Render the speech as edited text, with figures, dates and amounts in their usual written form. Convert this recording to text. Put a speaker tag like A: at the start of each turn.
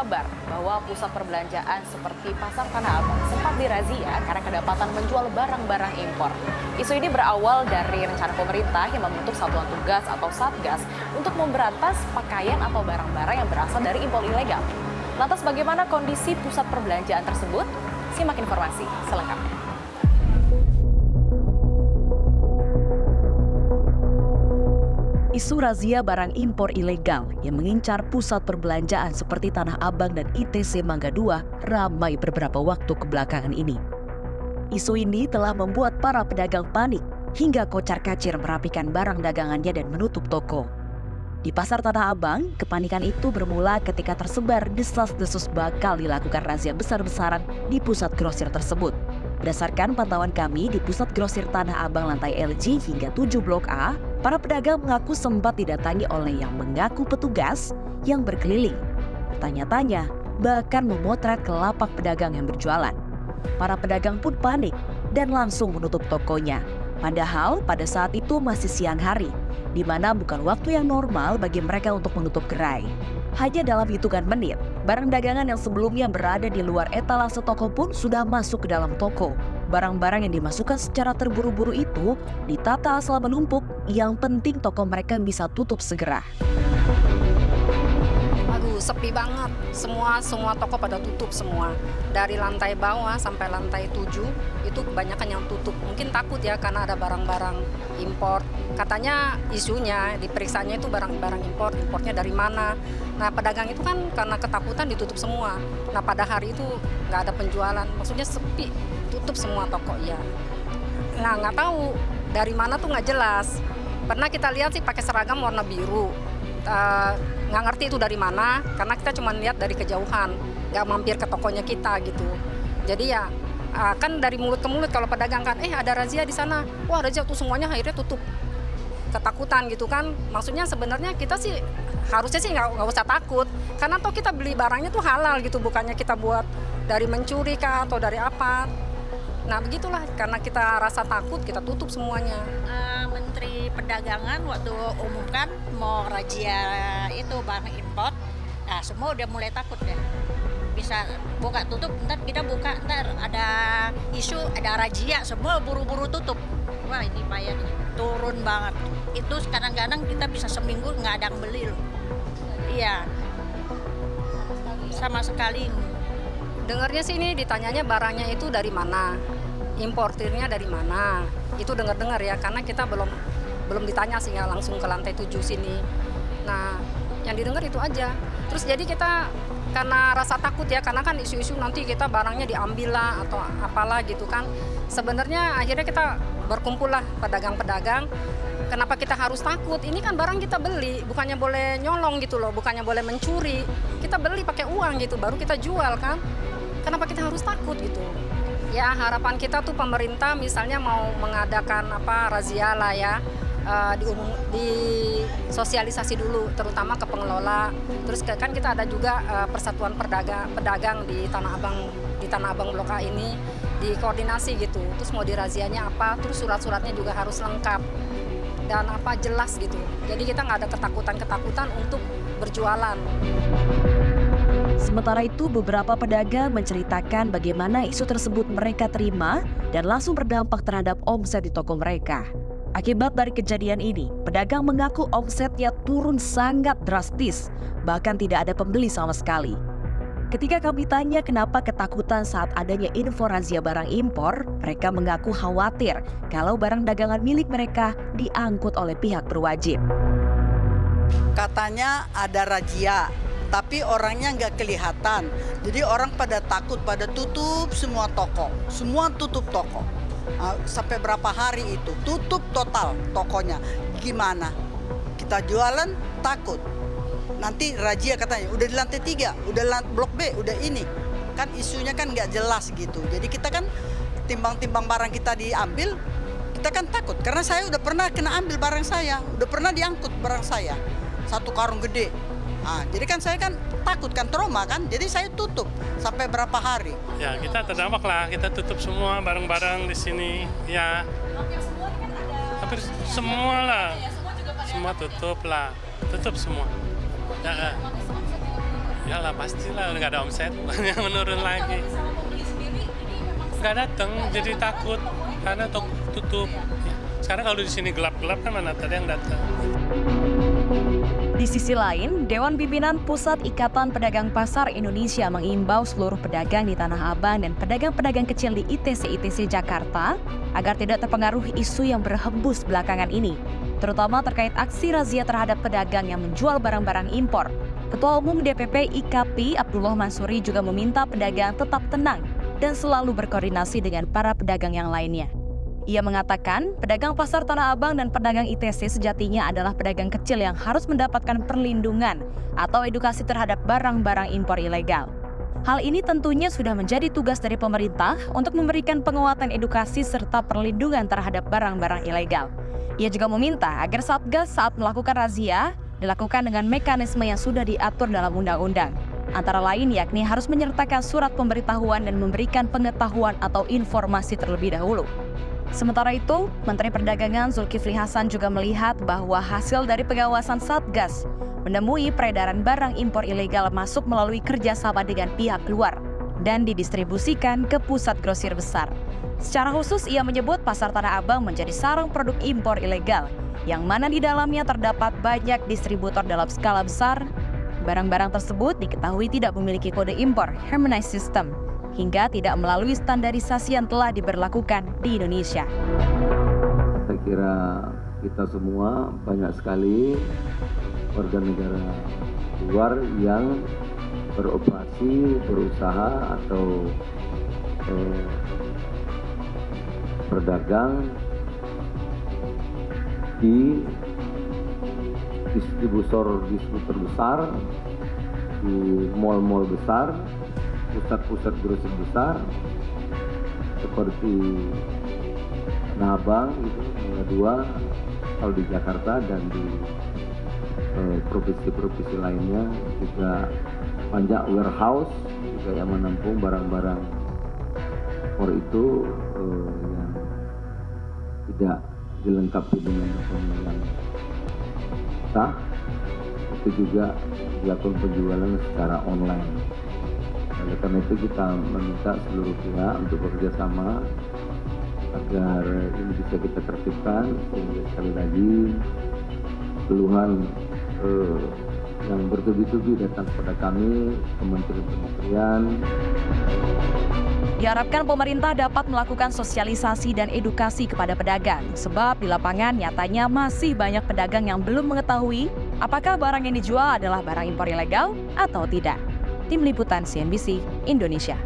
A: kabar bahwa pusat perbelanjaan seperti Pasar Tanah Abang sempat dirazia karena kedapatan menjual barang-barang impor. Isu ini berawal dari rencana pemerintah yang membentuk satuan tugas atau Satgas untuk memberantas pakaian atau barang-barang yang berasal dari impor ilegal. Lantas bagaimana kondisi pusat perbelanjaan tersebut? Simak informasi selengkapnya.
B: Isu razia barang impor ilegal yang mengincar pusat perbelanjaan seperti Tanah Abang dan ITC Mangga 2 ramai beberapa waktu kebelakangan ini. Isu ini telah membuat para pedagang panik hingga kocar-kacir merapikan barang dagangannya dan menutup toko. Di Pasar Tanah Abang, kepanikan itu bermula ketika tersebar desas-desus bakal dilakukan razia besar-besaran di pusat grosir tersebut. Berdasarkan pantauan kami di Pusat Grosir Tanah Abang lantai LG hingga 7 Blok A, para pedagang mengaku sempat didatangi oleh yang mengaku petugas yang berkeliling, bertanya-tanya, bahkan memotret ke lapak pedagang yang berjualan. Para pedagang pun panik dan langsung menutup tokonya. Padahal pada saat itu masih siang hari, di mana bukan waktu yang normal bagi mereka untuk menutup gerai. Hanya dalam hitungan menit, barang dagangan yang sebelumnya berada di luar etalase toko pun sudah masuk ke dalam toko. Barang-barang yang dimasukkan secara terburu-buru itu ditata asal menumpuk, yang penting toko mereka bisa tutup segera.
C: Aduh, sepi banget. Semua toko pada tutup semua. Dari lantai bawah sampai lantai 7 itu kebanyakan yang tutup. Mungkin takut ya karena ada barang-barang impor. Katanya isunya diperiksanya itu barang-barang impor, importnya dari mana. Nah, pedagang itu kan karena ketakutan ditutup semua. Nah, pada hari itu nggak ada penjualan. Maksudnya sepi, tutup semua toko ya. Nah, nggak tahu dari mana tuh nggak jelas. Pernah kita lihat sih pakai seragam warna biru. Nggak ngerti itu dari mana, karena kita cuma lihat dari kejauhan, nggak mampir ke tokonya kita gitu. Jadi ya kan dari mulut ke mulut kalau pedagang kan, ada razia di sana, wah razia tuh semuanya akhirnya tutup. Ketakutan gitu kan, maksudnya sebenarnya kita sih harusnya sih nggak usah takut, karena toh kita beli barangnya tuh halal gitu, bukannya kita buat dari mencuri kah atau dari apa. Nah begitulah, karena kita rasa takut kita tutup semuanya.
D: Menteri Perdagangan waktu umumkan mau razia itu barang impor, nah semua udah mulai takut deh. Bisa buka tutup, ntar kita buka, ntar ada isu, ada razia, semua buru-buru tutup. Wah ini payah nih, turun banget. Itu kadang-kadang kita bisa seminggu nggak ada yang beli loh. Iya, sama sekali.
C: Dengarnya sih ini ditanyanya barangnya itu dari mana, importirnya dari mana. Itu dengar-dengar ya, karena kita belum ditanya sih ya langsung ke lantai 7 sini. Nah, yang didengar itu aja. Terus jadi kita karena rasa takut ya, karena kan isu-isu nanti kita barangnya diambil lah atau apalah gitu kan. Sebenarnya akhirnya kita berkumpul lah pedagang-pedagang. Kenapa kita harus takut? Ini kan barang kita beli, bukannya boleh nyolong gitu loh, bukannya boleh mencuri. Kita beli pakai uang gitu, baru kita jual kan. Kenapa kita harus takut gitu? Ya harapan kita tuh pemerintah misalnya mau mengadakan razia lah ya, di sosialisasi dulu terutama ke pengelola. Terus kan kita ada juga persatuan pedagang di Tanah Abang Blok A ini, dikoordinasi gitu. Terus mau dirazianya apa, terus surat-suratnya juga harus lengkap dan jelas gitu. Jadi kita nggak ada ketakutan untuk berjualan.
B: Sementara itu, beberapa pedagang menceritakan bagaimana isu tersebut mereka terima dan langsung berdampak terhadap omset di toko mereka. Akibat dari kejadian ini, pedagang mengaku omsetnya turun sangat drastis, bahkan tidak ada pembeli sama sekali. Ketika kami tanya kenapa ketakutan saat adanya info razia barang impor, mereka mengaku khawatir kalau barang dagangan milik mereka diangkut oleh pihak berwajib.
E: Katanya ada razia, tapi orangnya nggak kelihatan. Jadi orang pada takut, pada tutup semua toko. Semua tutup toko. Sampai berapa hari itu? Tutup total tokonya. Gimana? Kita jualan takut. Nanti razia katanya, udah di lantai 3, udah blok B, udah ini. Kan isunya kan nggak jelas gitu. Jadi kita kan timbang-timbang barang kita diambil, kita kan takut. Karena saya udah pernah kena ambil barang saya, udah pernah diangkut barang saya. 1 karung gede. Jadi kan saya kan takut kan, trauma kan, jadi saya tutup sampai berapa hari.
F: Ya kita terdampak lah, kita tutup semua barang-barang di sini. Ya hampir semua lah, semua tutup lah, tutup semua. Ya Iyalah pastilah nggak ada omset, menurun lagi. Nggak datang, jadi takut karena toko tutup. Sekarang kalau di sini gelap-gelap kan mana ada yang datang.
B: Di sisi lain, Dewan Pimpinan Pusat Ikatan Pedagang Pasar Indonesia mengimbau seluruh pedagang di Tanah Abang dan pedagang-pedagang kecil di ITC Jakarta agar tidak terpengaruh isu yang berhembus belakangan ini, terutama terkait aksi razia terhadap pedagang yang menjual barang-barang impor. Ketua Umum DPP IKAPI Abdullah Mansuri juga meminta pedagang tetap tenang dan selalu berkoordinasi dengan para pedagang yang lainnya. Ia mengatakan, pedagang pasar Tanah Abang dan pedagang ITC sejatinya adalah pedagang kecil yang harus mendapatkan perlindungan atau edukasi terhadap barang-barang impor ilegal. Hal ini tentunya sudah menjadi tugas dari pemerintah untuk memberikan penguatan edukasi serta perlindungan terhadap barang-barang ilegal. Ia juga meminta agar Satgas saat melakukan razia dilakukan dengan mekanisme yang sudah diatur dalam undang-undang. Antara lain yakni harus menyertakan surat pemberitahuan dan memberikan pengetahuan atau informasi terlebih dahulu. Sementara itu, Menteri Perdagangan Zulkifli Hasan juga melihat bahwa hasil dari pengawasan Satgas menemui peredaran barang impor ilegal masuk melalui kerjasama dengan pihak luar dan didistribusikan ke pusat grosir besar. Secara khusus, ia menyebut pasar Tanah Abang menjadi sarang produk impor ilegal, yang mana di dalamnya terdapat banyak distributor dalam skala besar. Barang-barang tersebut diketahui tidak memiliki kode impor Harmonized System, hingga tidak melalui standarisasi yang telah diberlakukan di Indonesia.
G: Saya kira kita semua banyak sekali warga negara luar yang beroperasi, berusaha atau berdagang di distributor besar, di mal-mal besar, pusat-pusat grosir besar seperti Tanah Abang itu Mangga 2, kalau di Jakarta dan di provinsi-provinsi lainnya juga banyak warehouse juga yang menampung barang-barang impor itu yang tidak dilengkapi dengan dokumen yang sah, itu juga dilakukan penjualan secara online. Oleh karena itu kita meminta seluruh pihak untuk bekerja sama agar ini bisa kita tertibkan, sehingga sekali lagi keluhan yang bertubi-tubi datang kepada kami, kementerian-kementerian.
B: Diharapkan pemerintah dapat melakukan sosialisasi dan edukasi kepada pedagang, sebab di lapangan nyatanya masih banyak pedagang yang belum mengetahui apakah barang yang dijual adalah barang impor ilegal atau tidak. Tim Liputan CNBC Indonesia.